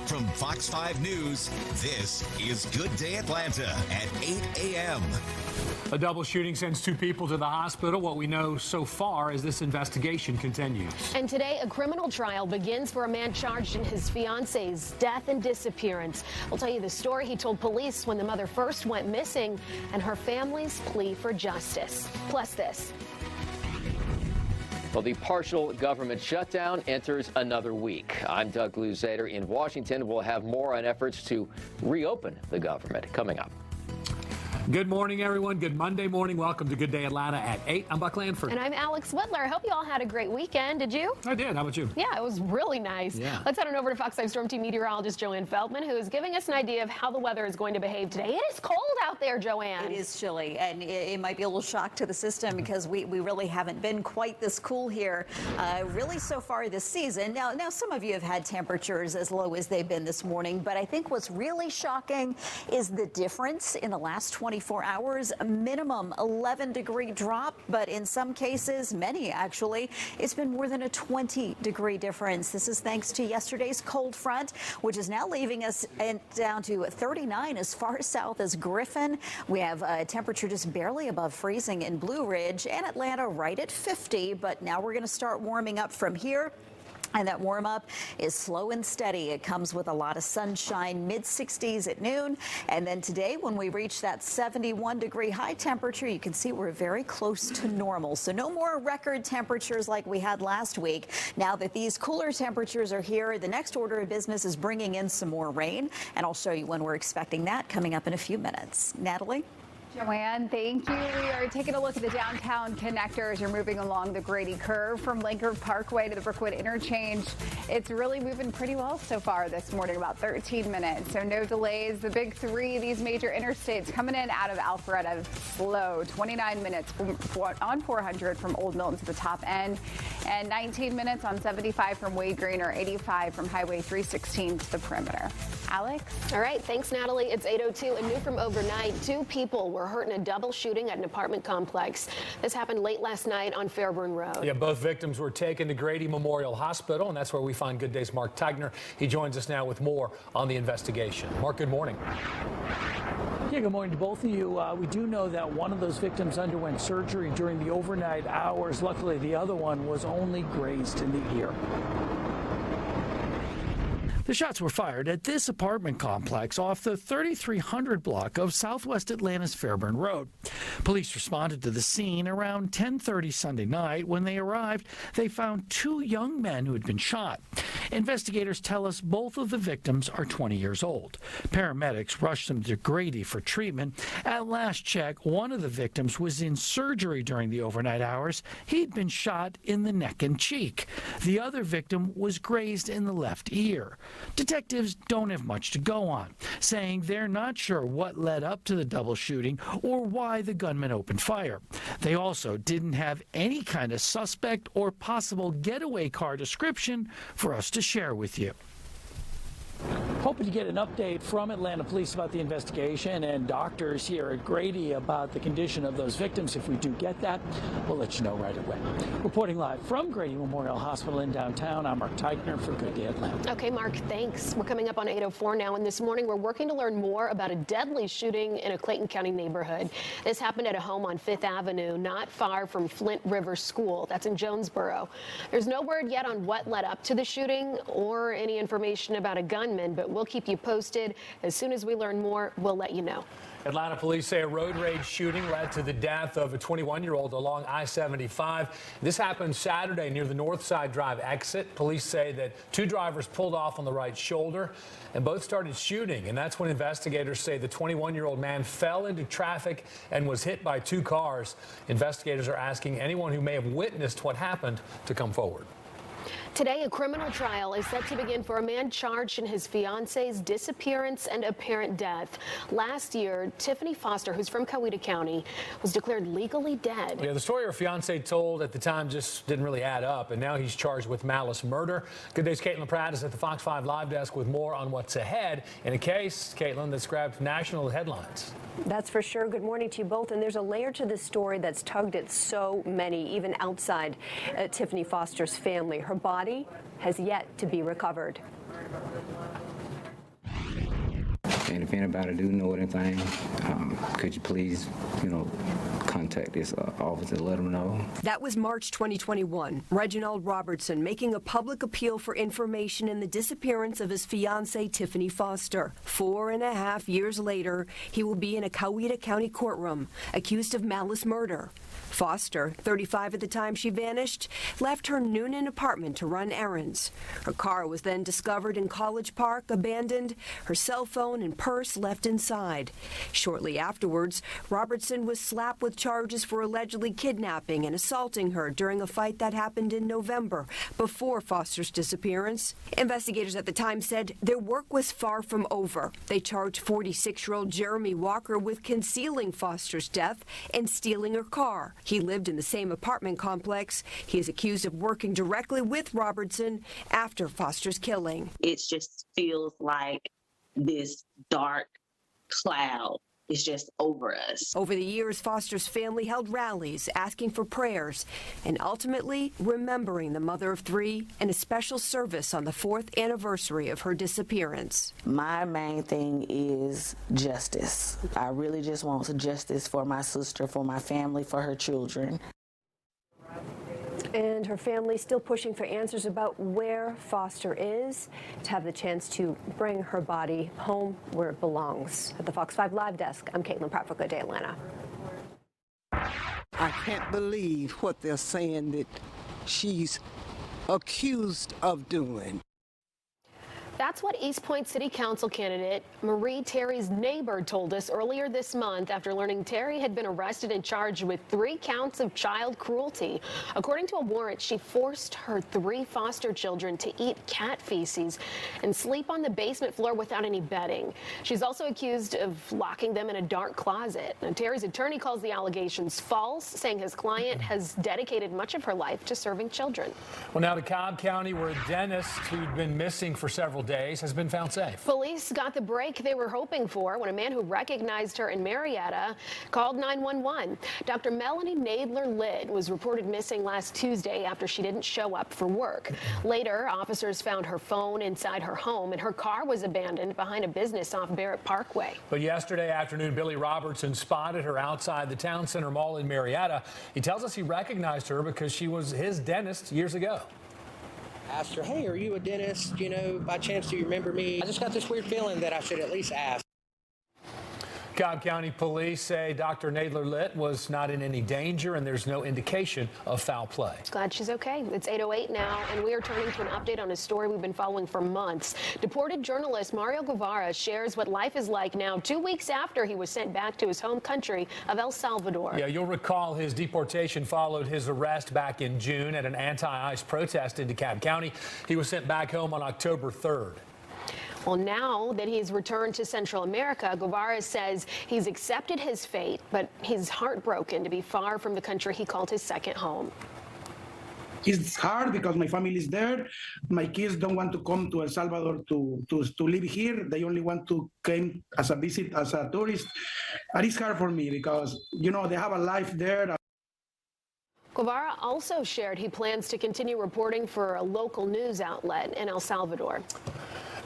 From Fox 5 News, this is Good Day Atlanta at 8 a.m. A double shooting sends 2 people to the hospital. What we know so far as this investigation continues. And today, a criminal trial begins for a man charged in his fiance's death and disappearance. We'll tell you the story he told police when the mother first went missing and her family's plea for justice. Plus this. Well, the partial government shutdown enters another week. I'm Doug Luzader in Washington. We'll have more on efforts to reopen the government coming up. Good morning, everyone. Good Monday morning. Welcome to Good Day Atlanta at 8. I'm Buck Lanford. And I'm Alex Whitler. I hope you all had a great weekend. Did you? I did. How about you? Yeah, it was really nice. Yeah. Let's head on over to Fox 5 Storm Team meteorologist Joanne Feldman, who is giving us an idea of how the weather is going to behave today. It is cold out there, Joanne. It is chilly, and it might be a little shock to the system because we really haven't been quite this cool here, really so far this season. Now, some of you have had temperatures as low as they've been this morning, but I think what's really shocking is the difference in the last 24 hours. A minimum 11-degree drop, but in some cases, many actually, it's been more than a 20-degree difference. This is thanks to yesterday's cold front, which is now leaving us down to 39 as far south as Griffin. We have a temperature just barely above freezing in Blue Ridge, and Atlanta right at 50, but now we're going to start warming up from here. And that warm up is slow and steady. It comes with a lot of sunshine, mid-60s at noon. And then today, when we reach that 71-degree high temperature, you can see we're very close to normal. So no more record temperatures like we had last week. Now that these cooler temperatures are here, the next order of business is bringing in some more rain. And I'll show you when we're expecting that coming up in a few minutes. Natalie? Joanne, thank you. We are taking a look at the downtown connectors. You're moving along the Grady curve from Lincoln Parkway to the Brookwood interchange. It's really moving pretty well so far this morning, about 13 minutes. So no delays. The big 3, these major interstates coming in out of Alpharetta slow. 29 minutes on 400 from Old Milton to the top end, and 19 minutes on 75 from Wade Green, or 85 from Highway 316 to the perimeter. Alex? All right. Thanks, Natalie. It's 8:02 and new from overnight. 2 people were hurt in a double shooting at an apartment complex. This happened late last night on Fairburn Road. Yeah, both victims were taken to Grady Memorial Hospital, and that's where we find Good Day's Mark Tigner. He joins us now with more on the investigation. Mark, good morning. Yeah, good morning to both of you. We do know that one of those victims underwent surgery during the overnight hours. Luckily, the other one was only grazed in the ear. The shots were fired at this apartment complex off the 3300 block of Southwest Atlanta's Fairburn Road. Police responded to the scene around 10:30 Sunday night. When they arrived, they found 2 young men who had been shot. Investigators tell us both of the victims are 20 years old. Paramedics rushed them to Grady for treatment. At last check, one of the victims was in surgery during the overnight hours. He'd been shot in the neck and cheek. The other victim was grazed in the left ear. Detectives don't have much to go on, saying they're not sure what led up to the double shooting or why the gunman opened fire. They also didn't have any kind of suspect or possible getaway car description for us to share with you. Hoping to get an update from Atlanta Police about the investigation and doctors here at Grady about the condition of those victims. If we do get that, we'll let you know right away. Reporting live from Grady Memorial Hospital in downtown, I'm Mark Tigner for Good Day Atlanta. Okay, Mark, thanks. We're coming up on 8:04 now, and this morning we're working to learn more about a deadly shooting in a Clayton County neighborhood. This happened at a home on 5th Avenue, not far from Flint River School. That's in Jonesboro. There's no word yet on what led up to the shooting or any information about a gunman, but we'll keep you posted. As soon as we learn more, we'll let you know. Atlanta police say a road rage shooting led to the death of a 21-year-old along I-75. This happened Saturday near the Northside Drive exit. Police say that 2 drivers pulled off on the right shoulder and both started shooting. And that's when investigators say the 21-year-old man fell into traffic and was hit by 2 cars. Investigators are asking anyone who may have witnessed what happened to come forward. Today, a criminal trial is set to begin for a man charged in his fiance's disappearance and apparent death. Last year, Tiffany Foster, who's from Coweta County, was declared legally dead. Yeah, the story her fiance told at the time just didn't really add up, and now he's charged with malice murder. Good Day's Caitlin Pratt is at the Fox 5 Live Desk with more on what's ahead in a case, Caitlin, that's grabbed national headlines. That's for sure. Good morning to you both. And there's a layer to this story that's tugged at so many, even outside Tiffany Foster's family. Her body has yet to be recovered. And if anybody do know anything, could you please, contact this office and let them know. That was March 2021. Reginald Robertson making a public appeal for information in the disappearance of his fiancée, Tiffany Foster. 4.5 years later, he will be in a Coweta County courtroom, accused of malice murder. Foster, 35 at the time she vanished, left her Noonan apartment to run errands. Her car was then discovered in College Park, abandoned, her cell phone and purse left inside. Shortly afterwards, Robertson was slapped with charges for allegedly kidnapping and assaulting her during a fight that happened in November, before Foster's disappearance. Investigators at the time said their work was far from over. They charged 46-year-old Jeremy Walker with concealing Foster's death and stealing her car. He lived in the same apartment complex. He is accused of working directly with Robertson after Foster's killing. It just feels like this dark cloud is just over us. Over the years, Foster's family held rallies asking for prayers and ultimately remembering the mother of three in a special service on the 4th anniversary of her disappearance. My main thing is justice. I really just want justice for my sister, for my family, for her children. And her family still pushing for answers about where Foster is, to have the chance to bring her body home where it belongs. At the Fox 5 Live Desk, I'm Caitlin Pratt for Good Day Atlanta. I can't believe what they're saying that she's accused of doing. That's what East Point City Council candidate Marie Terry's neighbor told us earlier this month after learning Terry had been arrested and charged with 3 counts of child cruelty. According to a warrant, she forced her 3 foster children to eat cat feces and sleep on the basement floor without any bedding. She's also accused of locking them in a dark closet. Now, Terry's attorney calls the allegations false, saying his client has dedicated much of her life to serving children. Well, now to Cobb County, where a dentist who'd been missing for several days has been found safe. Police got the break they were hoping for when a man who recognized her in Marietta called 911. Dr. Melanie Nadler-Litt was reported missing last Tuesday after she didn't show up for work. Later, officers found her phone inside her home and her car was abandoned behind a business off Barrett Parkway. But yesterday afternoon, Billy Robertson spotted her outside the Town Center Mall in Marietta. He tells us he recognized her because she was his dentist years ago. Asked her, hey, are you a dentist? By chance, do you remember me? I just got this weird feeling that I should at least ask. Cobb County police say Dr. Nadler-Litt was not in any danger and there's no indication of foul play. Glad she's okay. It's 8:08 now, and we are turning to an update on a story we've been following for months. Deported journalist Mario Guevara shares what life is like now 2 weeks after he was sent back to his home country of El Salvador. Yeah, you'll recall his deportation followed his arrest back in June at an anti-ICE protest in DeKalb County. He was sent back home on October 3rd. Well, now that he's returned to Central America, Guevara says he's accepted his fate, but he's heartbroken to be far from the country he called his second home. It's hard because my family is there. My kids don't want to come to El Salvador to live here. They only want to come as a visit, as a tourist. And it's hard for me because, they have a life there. Guevara also shared he plans to continue reporting for a local news outlet in El Salvador.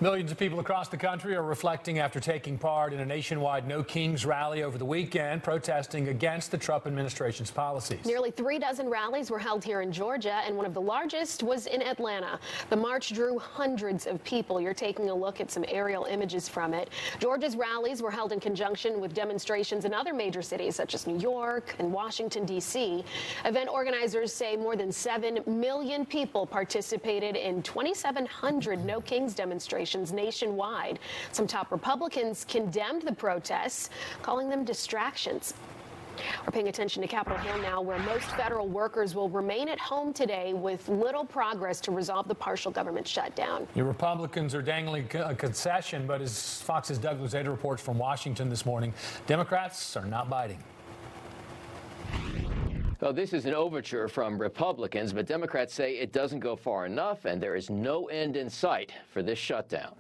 Millions of people across the country are reflecting after taking part in a nationwide No Kings rally over the weekend, protesting against the Trump administration's policies. Nearly 36 rallies were held here in Georgia, and one of the largest was in Atlanta. The march drew hundreds of people. You're taking a look at some aerial images from it. Georgia's rallies were held in conjunction with demonstrations in other major cities such as New York and Washington, D.C. Event organizers say more than 7 million people participated in 2,700 No Kings demonstrations nationwide. Some top Republicans condemned the protests, calling them distractions. We're paying attention to Capitol Hill now, where most federal workers will remain at home today with little progress to resolve the partial government shutdown. Your Republicans are dangling a concession, but as Fox's Doug Luzada reports from Washington this morning, Democrats are not biting. So this is an overture from Republicans, but Democrats say it doesn't go far enough, and there is no end in sight for this shutdown.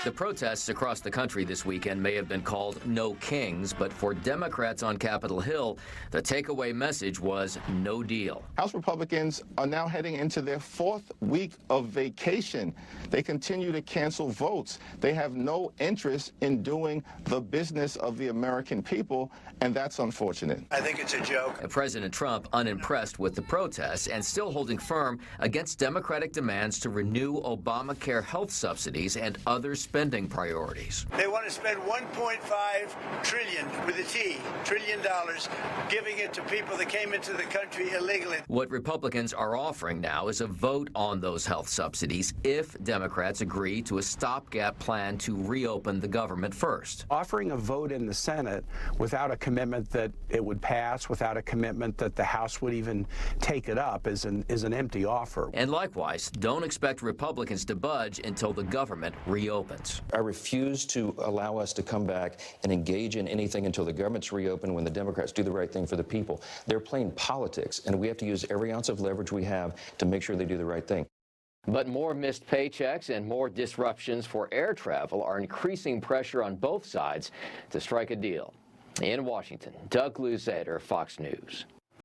The protests across the country this weekend may have been called No Kings, but for Democrats on Capitol Hill, the takeaway message was no deal. House Republicans are now heading into their 4th week of vacation. They continue to cancel votes. They have no interest in doing the business of the American people, and that's unfortunate. I think it's a joke. President Trump unimpressed with the protests and still holding firm against Democratic demands to renew Obamacare health subsidies and other spending priorities. They want to spend $1.5 trillion with a T, trillion dollars, giving it to people that came into the country illegally. What Republicans are offering now is a vote on those health subsidies if Democrats agree to a stopgap plan to reopen the government first. Offering a vote in the Senate without a commitment that it would pass, without a commitment that the House would even take it up is an empty offer. And likewise, don't expect Republicans to budge until the government reopens. I refuse to allow us to come back and engage in anything until the government's reopened when the Democrats do the right thing for the people. They're playing politics, and we have to use every ounce of leverage we have to make sure they do the right thing. But more missed paychecks and more disruptions for air travel are increasing pressure on both sides to strike a deal. In Washington, Doug Luzader, Fox News.